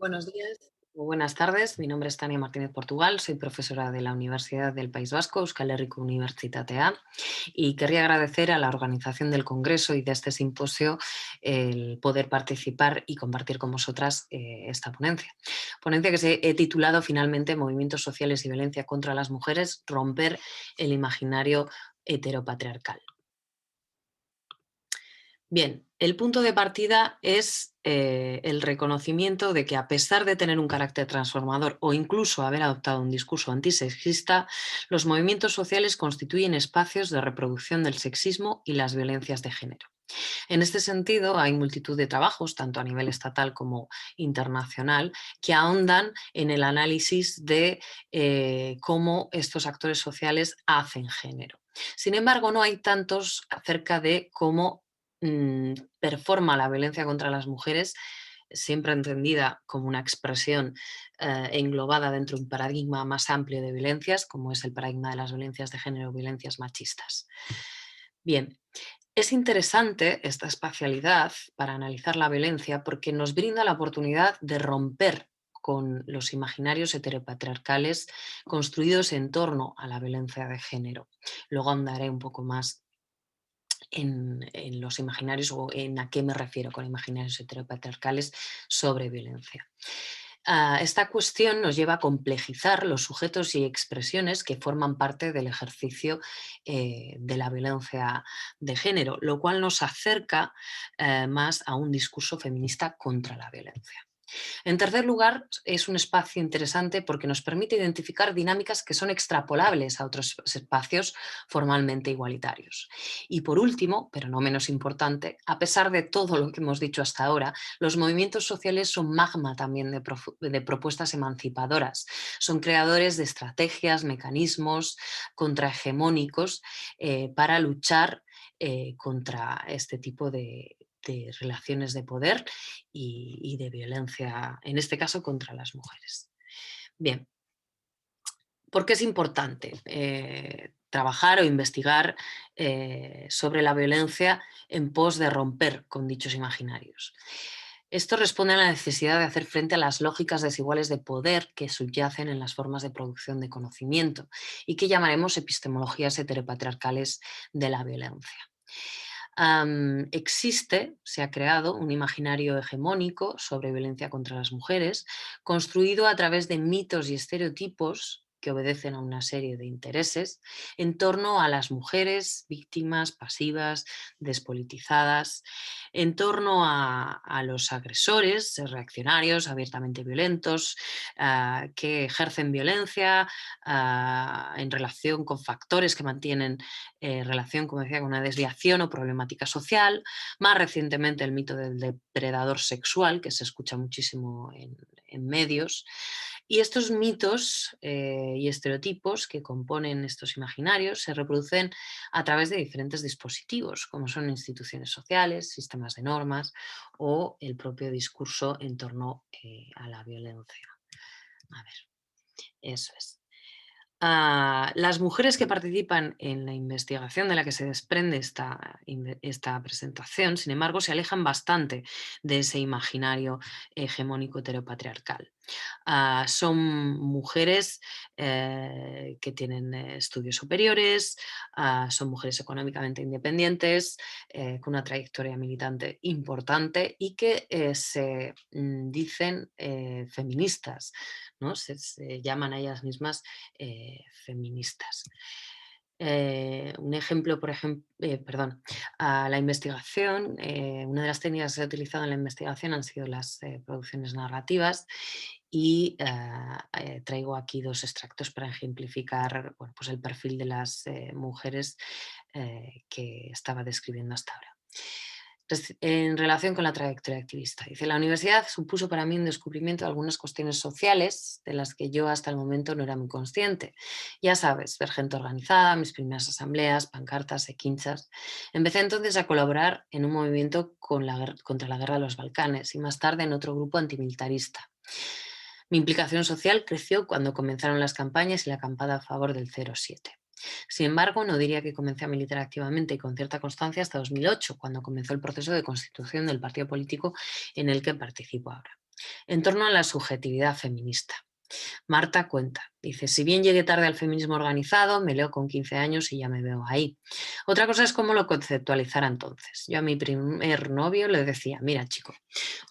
Buenos días o buenas tardes. Mi nombre es Tania Martínez Portugal, soy profesora de la Universidad del País Vasco, Euskal Herriko Unibertsitatea, y querría agradecer a la organización del Congreso y de este simposio el poder participar y compartir con vosotras esta ponencia. Ponencia que se he titulado finalmente Movimientos sociales y violencia contra las mujeres, romper el imaginario heteropatriarcal. Bien, el punto de partida es el reconocimiento de que a pesar de tener un carácter transformador o incluso haber adoptado un discurso antisexista, los movimientos sociales constituyen espacios de reproducción del sexismo y las violencias de género. En este sentido, hay multitud de trabajos, tanto a nivel estatal como internacional, que ahondan en el análisis de cómo estos actores sociales hacen género. Sin embargo, no hay tantos acerca de cómo performa la violencia contra las mujeres, siempre entendida como una expresión englobada dentro de un paradigma más amplio de violencias, como es el paradigma de las violencias de género o violencias machistas. Bien, es interesante esta espacialidad para analizar la violencia porque nos brinda la oportunidad de romper con los imaginarios heteropatriarcales construidos en torno a la violencia de género. Luego andaré un poco más en los imaginarios o en a qué me refiero con imaginarios heteropatriarcales sobre violencia. Esta cuestión nos lleva a complejizar los sujetos y expresiones que forman parte del ejercicio de la violencia de género, lo cual nos acerca más a un discurso feminista contra la violencia. En tercer lugar, es un espacio interesante porque nos permite identificar dinámicas que son extrapolables a otros espacios formalmente igualitarios. Y por último, pero no menos importante, a pesar de todo lo que hemos dicho hasta ahora, los movimientos sociales son magma también de propuestas emancipadoras. Son creadores de estrategias, mecanismos contrahegemónicos para luchar contra este tipo de relaciones de poder y de violencia, en este caso contra las mujeres. Bien, ¿por qué es importante trabajar o investigar sobre la violencia en pos de romper con dichos imaginarios? Esto responde a la necesidad de hacer frente a las lógicas desiguales de poder que subyacen en las formas de producción de conocimiento y que llamaremos epistemologías heteropatriarcales de la violencia. Existe, se ha creado un imaginario hegemónico sobre violencia contra las mujeres, construido a través de mitos y estereotipos que obedecen a una serie de intereses en torno a las mujeres víctimas, pasivas, despolitizadas, en torno a los agresores reaccionarios, abiertamente violentos, que ejercen violencia en relación con factores que mantienen relación, como decía, con una desviación o problemática social. Más recientemente el mito del depredador sexual, que se escucha muchísimo en medios. Y estos mitos y estereotipos que componen estos imaginarios se reproducen a través de diferentes dispositivos, como son instituciones sociales, sistemas de normas o el propio discurso en torno a la violencia. A ver, eso es. Las mujeres que participan en la investigación de la que se desprende esta presentación, sin embargo, se alejan bastante de ese imaginario hegemónico heteropatriarcal. Son mujeres que tienen estudios superiores, son mujeres económicamente independientes, con una trayectoria militante importante y que se dicen feministas, ¿no? Se llaman a ellas mismas feministas. Un ejemplo, por ejemplo, perdón, la investigación, una de las técnicas que se ha utilizado en la investigación han sido las producciones narrativas y traigo aquí dos extractos para ejemplificar bueno, pues el perfil de las mujeres que estaba describiendo hasta ahora. En relación con la trayectoria activista. Dice, la universidad supuso para mí un descubrimiento de algunas cuestiones sociales de las que yo hasta el momento no era muy consciente. Ya sabes, ver gente organizada, mis primeras asambleas, pancartas, quinchas. Empecé entonces a colaborar en un movimiento contra la guerra de los Balcanes y más tarde en otro grupo antimilitarista. Mi implicación social creció cuando comenzaron las campañas y la acampada a favor del 07. Sin embargo, no diría que comencé a militar activamente y con cierta constancia hasta 2008, cuando comenzó el proceso de constitución del partido político en el que participo ahora. en torno a la subjetividad feminista. Marta cuenta, dice, si bien llegué tarde al feminismo organizado, me leo con 15 años y ya me veo ahí. Otra cosa es cómo lo conceptualizara entonces. Yo a mi primer novio le decía, mira chico,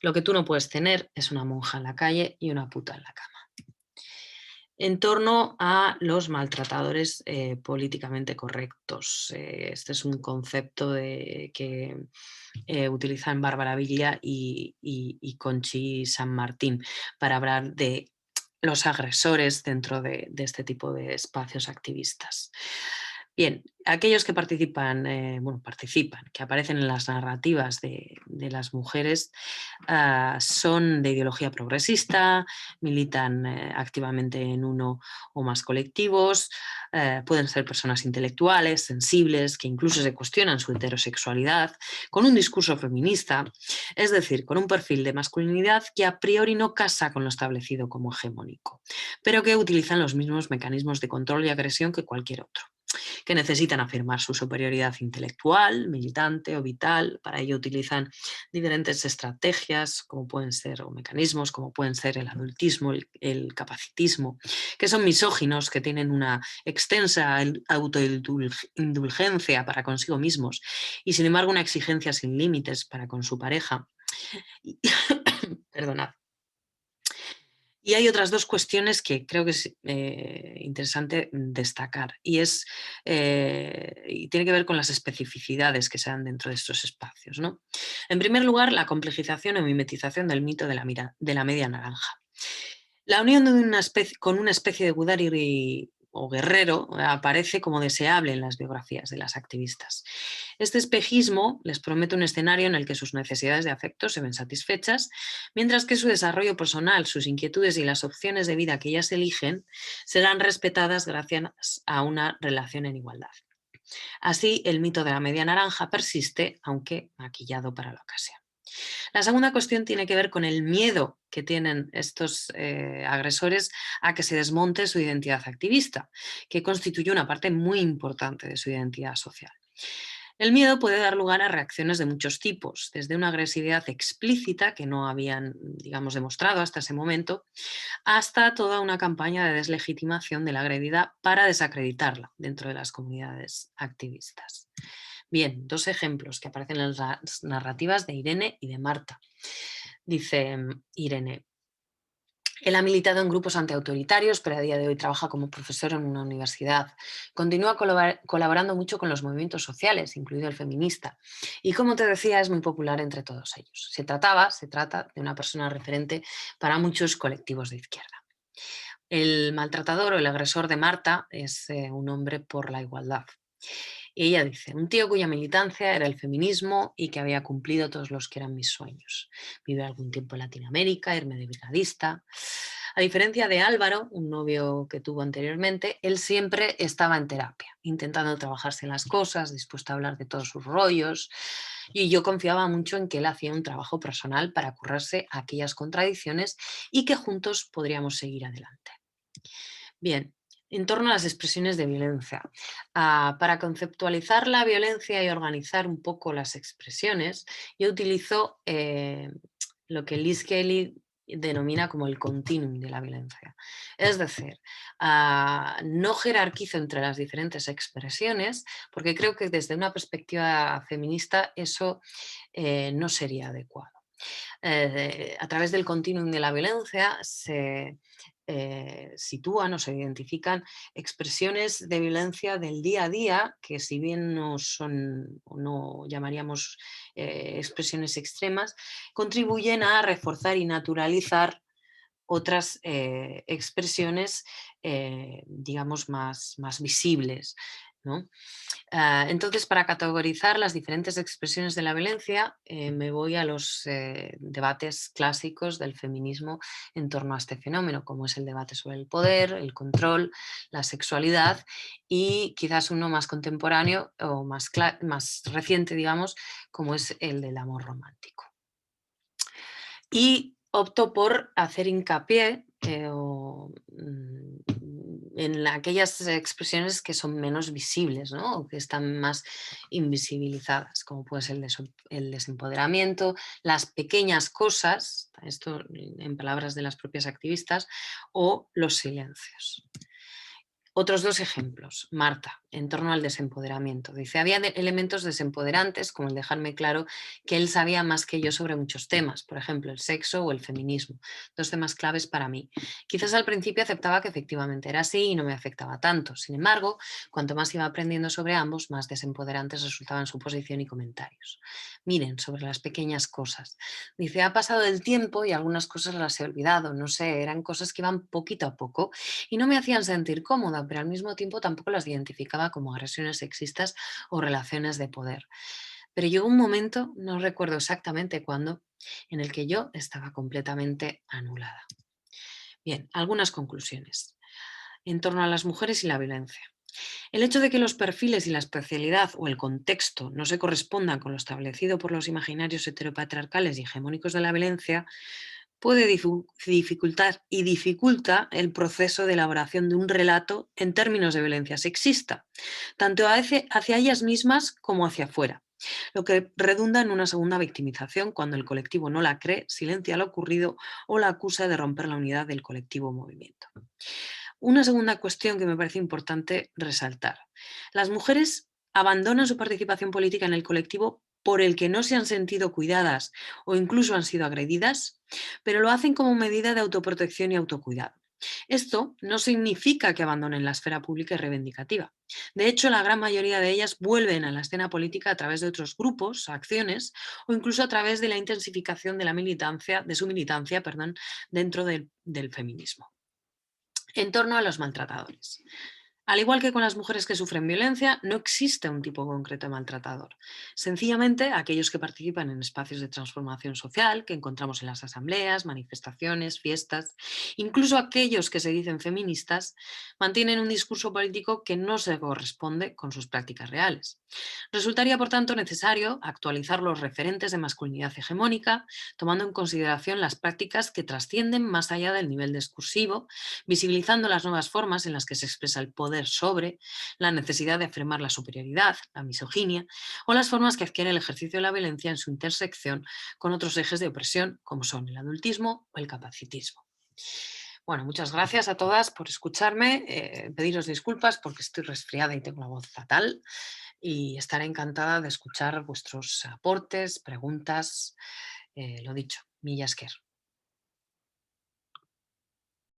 lo que tú no puedes tener es una monja en la calle y una puta en la cama. En torno a los maltratadores políticamente correctos. Este es un concepto que utilizan Bárbara Villa y Conchi San Martín para hablar de los agresores dentro de este tipo de espacios activistas. Bien, aquellos que participan, que aparecen en las narrativas de las mujeres, son de ideología progresista, militan activamente en uno o más colectivos, pueden ser personas intelectuales, sensibles, que incluso se cuestionan su heterosexualidad, con un discurso feminista, es decir, con un perfil de masculinidad que a priori no casa con lo establecido como hegemónico, pero que utilizan los mismos mecanismos de control y agresión que cualquier otro, que necesitan afirmar su superioridad intelectual, militante o vital. Para ello utilizan diferentes estrategias, como pueden ser, o mecanismos, como pueden ser el adultismo, el capacitismo, que son misóginos, que tienen una extensa autoindulgencia para consigo mismos y, sin embargo, una exigencia sin límites para con su pareja. Perdonad. Y hay otras dos cuestiones que creo que es interesante destacar y tiene que ver con las especificidades que se dan dentro de estos espacios, ¿no? En primer lugar, la complejización o mimetización del mito de la media naranja. La unión con una especie de Gudari o guerrero aparece como deseable en las biografías de las activistas. Este espejismo les promete un escenario en el que sus necesidades de afecto se ven satisfechas, mientras que su desarrollo personal, sus inquietudes y las opciones de vida que ellas eligen serán respetadas gracias a una relación en igualdad. Así, el mito de la media naranja persiste, aunque maquillado para la ocasión. La segunda cuestión tiene que ver con el miedo que tienen estos agresores a que se desmonte su identidad activista, que constituye una parte muy importante de su identidad social. El miedo puede dar lugar a reacciones de muchos tipos, desde una agresividad explícita que no habían, digamos, demostrado hasta ese momento, hasta toda una campaña de deslegitimación de la agredida para desacreditarla dentro de las comunidades activistas. Bien, dos ejemplos que aparecen en las narrativas de Irene y de Marta. Dice Irene, él ha militado en grupos antiautoritarios, pero a día de hoy trabaja como profesor en una universidad. Continúa colaborando mucho con los movimientos sociales, incluido el feminista. Y como te decía, es muy popular entre todos ellos. Se trata de una persona referente para muchos colectivos de izquierda. El maltratador o el agresor de Marta es un hombre por la igualdad. Y ella dice, un tío cuya militancia era el feminismo y que había cumplido todos los que eran mis sueños. Vive algún tiempo en Latinoamérica, irme de brigadista. A diferencia de Álvaro, un novio que tuvo anteriormente, él siempre estaba en terapia, intentando trabajarse las cosas, dispuesto a hablar de todos sus rollos. Y yo confiaba mucho en que él hacía un trabajo personal para currarse aquellas contradicciones y que juntos podríamos seguir adelante. Bien, en torno a las expresiones de violencia. Para conceptualizar la violencia y organizar un poco las expresiones, yo utilizo lo que Liz Kelly denomina como el continuum de la violencia. Es decir, no jerarquizo entre las diferentes expresiones, porque creo que desde una perspectiva feminista eso no sería adecuado. A través del continuum de la violencia se sitúan o se identifican expresiones de violencia del día a día que, si bien no son o no llamaríamos expresiones extremas, contribuyen a reforzar y naturalizar otras expresiones, digamos, más visibles, ¿no? Entonces, para categorizar las diferentes expresiones de la violencia, me voy a los debates clásicos del feminismo en torno a este fenómeno, como es el debate sobre el poder, el control, la sexualidad y quizás uno más contemporáneo o más reciente, digamos, como es el del amor romántico. Y opto por hacer hincapié en aquellas expresiones que son menos visibles, ¿no? O que están más invisibilizadas, como puede ser el desempoderamiento, las pequeñas cosas, esto en palabras de las propias activistas, o los silencios. Otros dos ejemplos. Marta, en torno al desempoderamiento. Dice, había elementos desempoderantes, como el dejarme claro que él sabía más que yo sobre muchos temas, por ejemplo, el sexo o el feminismo, dos temas claves para mí. Quizás al principio aceptaba que efectivamente era así y no me afectaba tanto. Sin embargo, cuanto más iba aprendiendo sobre ambos, más desempoderantes resultaban su posición y comentarios. Miren, sobre las pequeñas cosas. Dice, ha pasado el tiempo y algunas cosas las he olvidado, no sé, eran cosas que iban poquito a poco y no me hacían sentir cómoda, pero al mismo tiempo tampoco las identificaba como agresiones sexistas o relaciones de poder. Pero llegó un momento, no recuerdo exactamente cuándo, en el que yo estaba completamente anulada. Bien, algunas conclusiones en torno a las mujeres y la violencia. El hecho de que los perfiles y la especialidad o el contexto no se correspondan con lo establecido por los imaginarios heteropatriarcales y hegemónicos de la violencia puede dificultar y dificulta el proceso de elaboración de un relato en términos de violencia sexista, tanto hacia ellas mismas como hacia afuera, lo que redunda en una segunda victimización cuando el colectivo no la cree, silencia lo ocurrido o la acusa de romper la unidad del colectivo movimiento. Una segunda cuestión que me parece importante resaltar. Las mujeres abandonan su participación política en el colectivo por el que no se han sentido cuidadas o incluso han sido agredidas, pero lo hacen como medida de autoprotección y autocuidado. Esto no significa que abandonen la esfera pública y reivindicativa. De hecho, la gran mayoría de ellas vuelven a la escena política a través de otros grupos, acciones o incluso a través de la intensificación de la militancia, de su militancia, perdón, dentro del feminismo. En torno a los maltratadores. Al igual que con las mujeres que sufren violencia, no existe un tipo concreto de maltratador. Sencillamente, aquellos que participan en espacios de transformación social que encontramos en las asambleas, manifestaciones, fiestas, incluso aquellos que se dicen feministas, mantienen un discurso político que no se corresponde con sus prácticas reales. Resultaría, por tanto, necesario actualizar los referentes de masculinidad hegemónica, tomando en consideración las prácticas que trascienden más allá del nivel discursivo, visibilizando las nuevas formas en las que se expresa el poder sobre, la necesidad de afirmar la superioridad, la misoginia, o las formas que adquiere el ejercicio de la violencia en su intersección con otros ejes de opresión, como son el adultismo o el capacitismo. Bueno, muchas gracias a todas por escucharme. Pediros disculpas porque estoy resfriada y tengo la voz fatal. Y estaré encantada de escuchar vuestros aportes, preguntas. Lo dicho, milla esker.